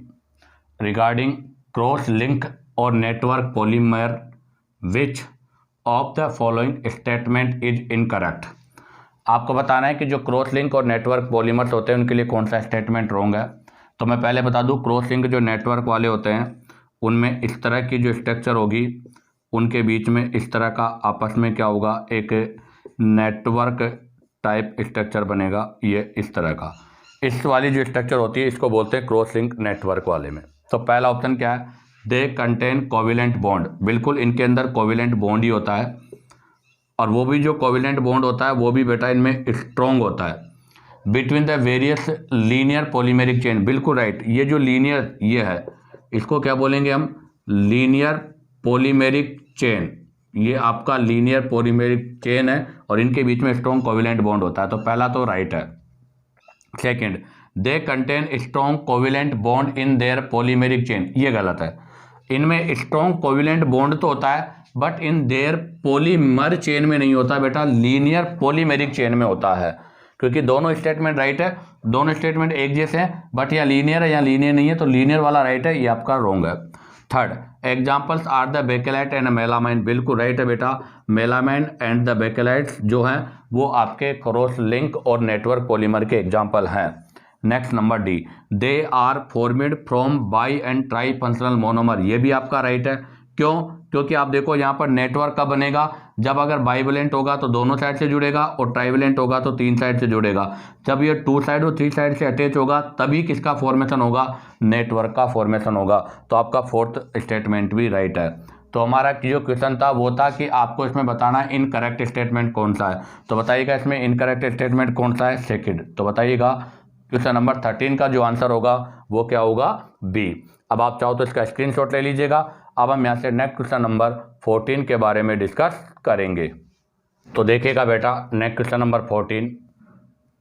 regarding cross link और network polymer, which of the following statement is incorrect. आपको बताना है कि जो क्रॉस लिंक और नेटवर्क पॉलीमर्स होते हैं उनके लिए कौन सा स्टेटमेंट रॉन्ग है। तो मैं पहले बता दूं, क्रॉस लिंक जो नेटवर्क वाले होते हैं उनमें इस तरह की जो स्ट्रक्चर होगी उनके बीच में इस तरह का आपस में क्या होगा, एक नेटवर्क टाइप स्ट्रक्चर बनेगा, ये इस तरह का। इस वाली जो स्ट्रक्चर होती है इसको बोलते हैं क्रॉस लिंक नेटवर्क वाले में। तो पहला ऑप्शन क्या है, दे कंटेन कोवेलेंट बॉन्ड, बिल्कुल इनके अंदर कोवेलेंट बॉन्ड ही होता है, और वो भी जो कोवेलेंट बॉन्ड होता है वो भी बेटा इनमें स्ट्रॉन्ग होता है। Between the various linear polymeric chain, बिल्कुल राइट, ये जो लीनियर ये है इसको क्या बोलेंगे हम, लीनियर पॉलीमेरिक चेन, ये आपका लीनियर पॉलीमेरिक चेन है और इनके बीच में स्ट्रॉन्ग कोवेलेंट बॉन्ड होता है। तो पहला तो राइट है। Second, they contain strong covalent bond in their polymeric chain, ये गलत है। इनमें स्ट्रॉन्ग कोवेलेंट बॉन्ड तो होता है but in their polymer chain में नहीं होता बेटा, लीनियर पॉलीमेरिक चेन में होता है। क्योंकि दोनों स्टेटमेंट राइट है, दोनों स्टेटमेंट एक जैसे हैं, बट या लीनियर है या लीनियर नहीं है, तो लीनियर वाला राइट है, ये आपका रॉन्ग है। Third, examples are the bakelite and melamine, बिल्कुल राइट है बेटा, मेलामाइन एंड द बेकेलाइट्स जो हैं वो आपके क्रॉस लिंक और नेटवर्क पॉलीमर के एग्जाम्पल हैं। Next number D, they are formed from bi and tri functional monomer, ये भी आपका राइट है। क्यों? क्योंकि आप देखो यहाँ पर नेटवर्क कब बनेगा, जब अगर बाइवेलेंट होगा तो दोनों साइड से जुड़ेगा और ट्राइवेलेंट होगा तो तीन साइड से जुड़ेगा। जब ये टू साइड और थ्री साइड से अटैच होगा तभी किसका फॉर्मेशन होगा, नेटवर्क का फॉर्मेशन होगा। तो आपका फोर्थ स्टेटमेंट भी राइट है। तो हमारा जो क्वेश्चन था वो था कि आपको इसमें बताना इनकरेक्ट स्टेटमेंट कौन सा है। तो बताइएगा इसमें इनकरेक्ट स्टेटमेंट कौन सा है, सेकंड। तो बताइएगा क्वेश्चन नंबर 13 का जो आंसर होगा वो क्या होगा, बी। अब आप चाहो तो इसका स्क्रीनशॉट ले लीजिएगा। अब हम यहाँ से नेक्स्ट क्वेश्चन नंबर 14 के बारे में डिस्कस करेंगे। तो देखिएगा बेटा next question number 14,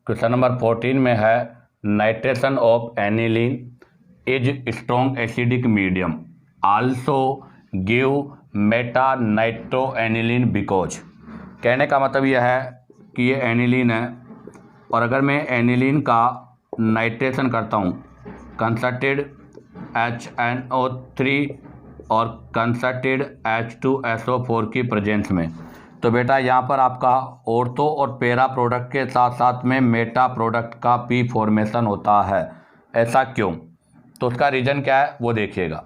question number 14 में है nitration of aniline is strong acidic medium also give Meta nitro aniline because. कहने का मतलब यह है कि ये एनिलीन है और अगर मैं एनिलीन का नाइट्रेशन करता हूँ कंसर्टेड HNO3 और कंसर्टेड H2SO4 की प्रेजेंस में, तो बेटा यहाँ पर आपका ऑर्थो और पैरा प्रोडक्ट के साथ साथ में मेटा प्रोडक्ट का पी फॉर्मेशन होता है। ऐसा क्यों? तो उसका रीज़न क्या है वो देखिएगा।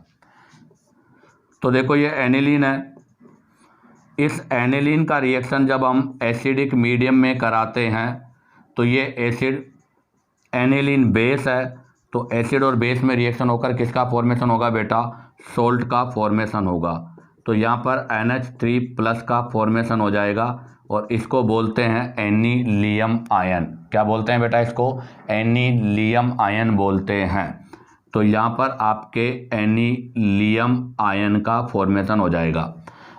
तो देखो ये एनिलीन है, इस एनिलीन का रिएक्शन जब हम एसिडिक मीडियम में कराते हैं तो ये एसिड एनिलीन बेस है, तो एसिड और बेस में रिएक्शन होकर किसका फॉर्मेशन होगा बेटा, सोल्ट का फॉर्मेशन होगा। तो यहाँ पर NH3+ का फॉर्मेशन हो जाएगा और इसको बोलते हैं एनीलियम आयन। क्या बोलते हैं बेटा इसको, एनीलियम आयन बोलते हैं। तो यहाँ पर आपके एनीलियम आयन का फॉर्मेशन हो जाएगा।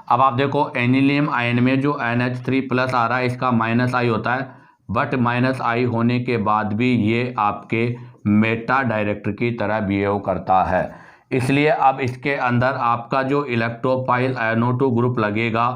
अब आप देखो एनीलियम आयन में जो NH3+ आ रहा है इसका -I होता है, बट -I होने के बाद भी ये आपके मेटा डायरेक्टर की तरह बिहेव करता है। इसलिए अब इसके अंदर आपका जो इलेक्ट्रोफाइल NO2 ग्रुप लगेगा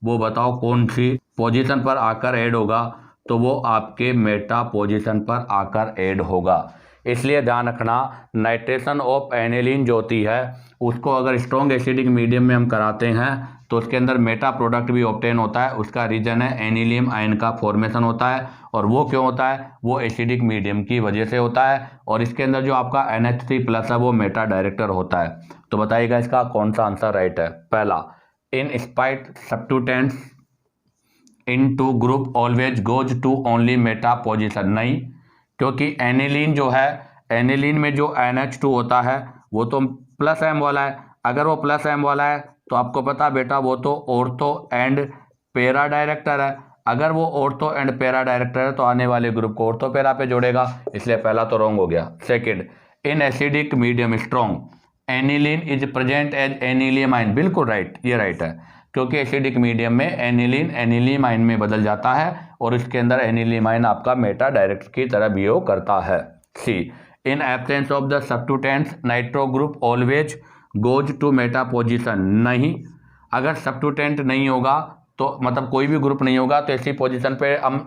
वो बताओ कौन सी पोजीशन पर आकर ऐड होगा, तो वो आपके मेटा पोजीशन पर आकर ऐड होगा। इसलिए ध्यान रखना नाइट्रेशन ऑफ एनिलीन जो होती है उसको अगर स्ट्रॉन्ग एसिडिक मीडियम में हम कराते हैं तो उसके अंदर मेटा प्रोडक्ट भी ऑब्टेन होता है। उसका रीजन है एनिलियम आयन का फॉर्मेशन होता है, और वो क्यों होता है, वो एसिडिक मीडियम की वजह से होता है। और इसके अंदर जो आपका NH3+ है वो मेटा डायरेक्टर होता है। तो बताइएगा इसका कौन सा आंसर राइट है। पहला, in spite substituents in two group always goes to only meta position, नहीं, क्योंकि एनिलीन जो है, एनिलीन में जो NH2 होता है वो तो +M वाला है। अगर वो +M वाला है तो आपको पता बेटा वो तो ऑर्थो एंड पैरा डायरेक्टर है। अगर वो ऑर्थो एंड पैरा डायरेक्टर है तो आने वाले ग्रुप को ऑर्थो पैरा पे जोड़ेगा, इसलिए पहला तो रॉन्ग हो गया। Second, in acidic medium strong aniline is present as anilinium ion, बिल्कुल राइट, ये राइट है, क्योंकि एसिडिक मीडियम में एनिलीन एनिलियम आयन में बदल जाता है और इसके अंदर एनिलियम आयन आपका मेटा डायरेक्टर की तरह बिहेव करता है। C, in absence of the substituents nitro group always goes to meta position, नहीं, अगर सब्स्टिट्यूएंट नहीं होगा तो मतलब कोई भी ग्रुप नहीं होगा तो ऐसी पोजीशन पे हम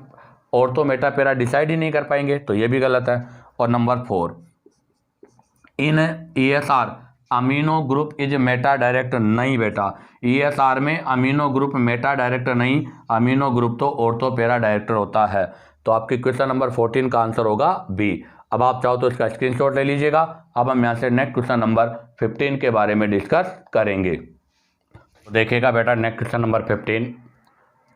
ऑर्थो मेटा पैरा डिसाइड ही नहीं कर पाएंगे, तो ये भी गलत है। और number 4, in ESR amino group is Meta director, नहीं बेटा, ESR में अमीनो ग्रुप मेटा डायरेक्टर नहीं, अमीनो ग्रुप तो ऑर्थो पैरा डायरेक्टर होता है। तो आपके क्वेश्चन नंबर 14 का आंसर होगा बी। अब आप चाहो तो इसका स्क्रीनशॉट ले लीजिएगा। अब हम यहाँ से नेक्स्ट क्वेश्चन नंबर 15 के बारे में डिस्कस करेंगे। देखिएगा बेटा next question number 15,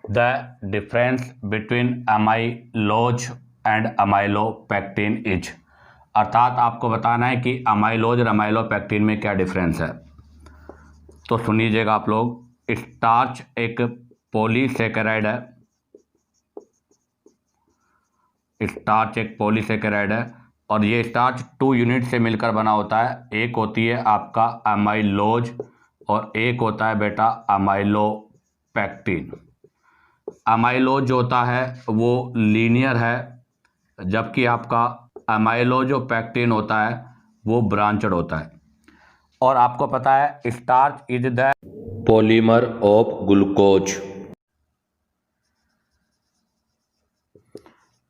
the difference between amylose and amylopectin is, अर्थात आपको बताना है कि अमाइलोज और अमाइलोपेक्टिन में क्या डिफरेंस है। तो सुन लीजिएगा आप लोग, स्टार्च एक पॉलीसेकेराइड है, स्टार्च एक पॉलीसेकेराइड है और ये स्टार्च 2 यूनिट से मिलकर बना होता है। एक होती है आपका अमाइलोज और एक होता है बेटा अमाइलोपेक्टिन। अमाइलोज जो होता है वो लीनियर है, जबकि आपका अमाइलोज जो पैक्टिन होता है वो ब्रांचड होता है। और आपको पता है starch is the polymer of glucose,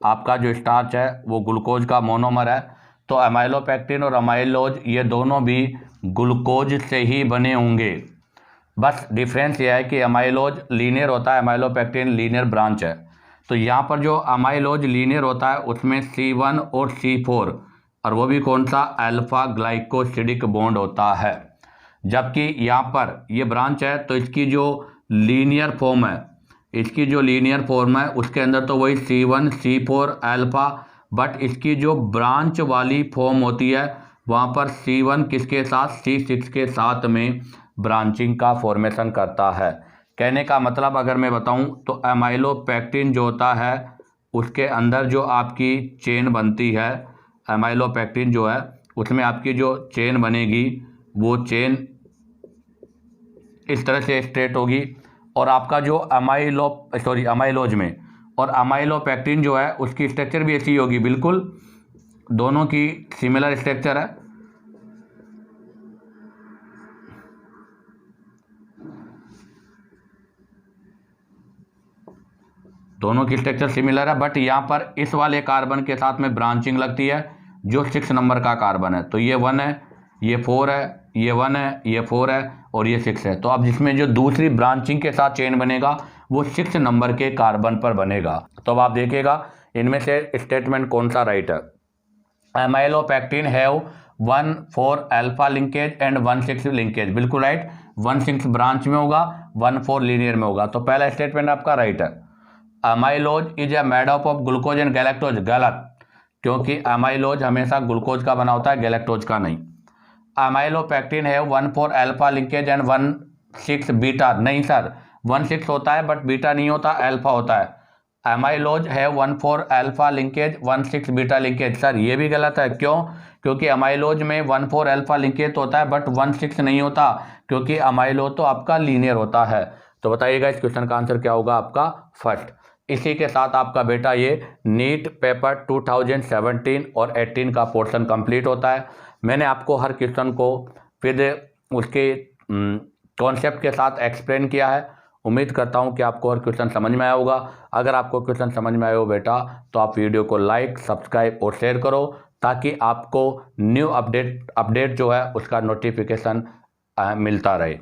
आपका जो स्टार्च है वो ग्लूकोज का मोनोमर है। तो अमाइलोपेक्टिन और अमाइलोज ये दोनों भी ग्लूकोज से ही बने होंगे, बस डिफरेंस ये है कि अमाइलोज लीनियर होता है, अमाइलोपेक्टिन लीनियर ब्रांच है। तो यहाँ पर जो अमाइलोज लीनियर होता है उसमें C1 और C4 और वो भी कौन सा, अल्फा ग्लाइकोसिडिक बॉन्ड होता है। जबकि यहाँ पर ये ब्रांच है तो इसकी जो लीनियर फॉर्म है, इसकी जो लीनियर फॉर्म है उसके अंदर तो वही C1 C4 अल्फा, बट इसकी जो ब्रांच वाली फॉर्म होती है वहाँ पर C1 किसके साथ, C6 के साथ में ब्रांचिंग का फॉर्मेशन करता है। कहने का मतलब अगर मैं बताऊं तो अमाइलोपेक्टिन जो होता है उसके अंदर जो आपकी चेन बनती है, अमाइलोपेक्टिन जो है उसमें आपकी जो चेन बनेगी वो चेन इस तरह से स्ट्रेट होगी। और आपका जो अमाइलोज में और अमाइलोपेक्टिन जो है उसकी स्ट्रक्चर भी ऐसी होगी, बिल्कुल दोनों की सिमिलर स्ट्रक्चर है। दोनों की स्ट्रक्चर सिमिलर है, बट यहाँ पर इस वाले कार्बन के साथ में ब्रांचिंग लगती है जो 6 नंबर का कार्बन है। तो ये 1 है, ये 4 है, ये 1 है, ये 4 है और ये 6 है। तो अब जिसमें जो दूसरी ब्रांचिंग के साथ चेन बनेगा वो 6 नंबर के कार्बन पर बनेगा। तो अब आप देखिएगा इनमें से स्टेटमेंट कौन सा राइट है। Amylopectin have 1,4 alpha linkage and 1,6 linkage, बिल्कुल राइट। 1,6 ब्रांच में होगा, 1,4 लीनियर में होगा। तो पहला स्टेटमेंट आपका राइट है। Amylose is a made up of glucose and galactose, गलत, क्योंकि अमाइलोज हमेशा ग्लूकोज का बना होता है, गैलेक्टोज का नहीं। अमाइलोपेक्टिन है 1,4 अल्फा लिंकेज एंड 1,6 बीटा, नहीं सर 1,6 होता है बट बीटा नहीं होता, अल्फा होता है। अमाइलोज है 1,4 alpha linkage 1,6 beta linkage, sir ये भी गलत है। क्यों? क्योंकि अमाइलोज में 1,4 अल्फा लिंकेज होता है बट 1,6 नहीं होता, क्योंकि अमाइलोज तो आपका लीनियर होता है। तो बताइएगा इस क्वेश्चन का आंसर क्या होगा आपका फर्स्ट। इसी के साथ आपका बेटा ये नीट पेपर 2017 और 18 का पोर्शन कंप्लीट होता है। मैंने आपको हर क्वेश्चन को फिर उसके कॉन्सेप्ट के साथ एक्सप्लेन किया है। उम्मीद करता हूं कि आपको हर क्वेश्चन समझ में आया होगा। अगर आपको क्वेश्चन समझ में आया हो बेटा तो आप वीडियो को लाइक, सब्सक्राइब और शेयर करो, ताकि आपको न्यू अपडेट जो है उसका नोटिफिकेशन मिलता रहे।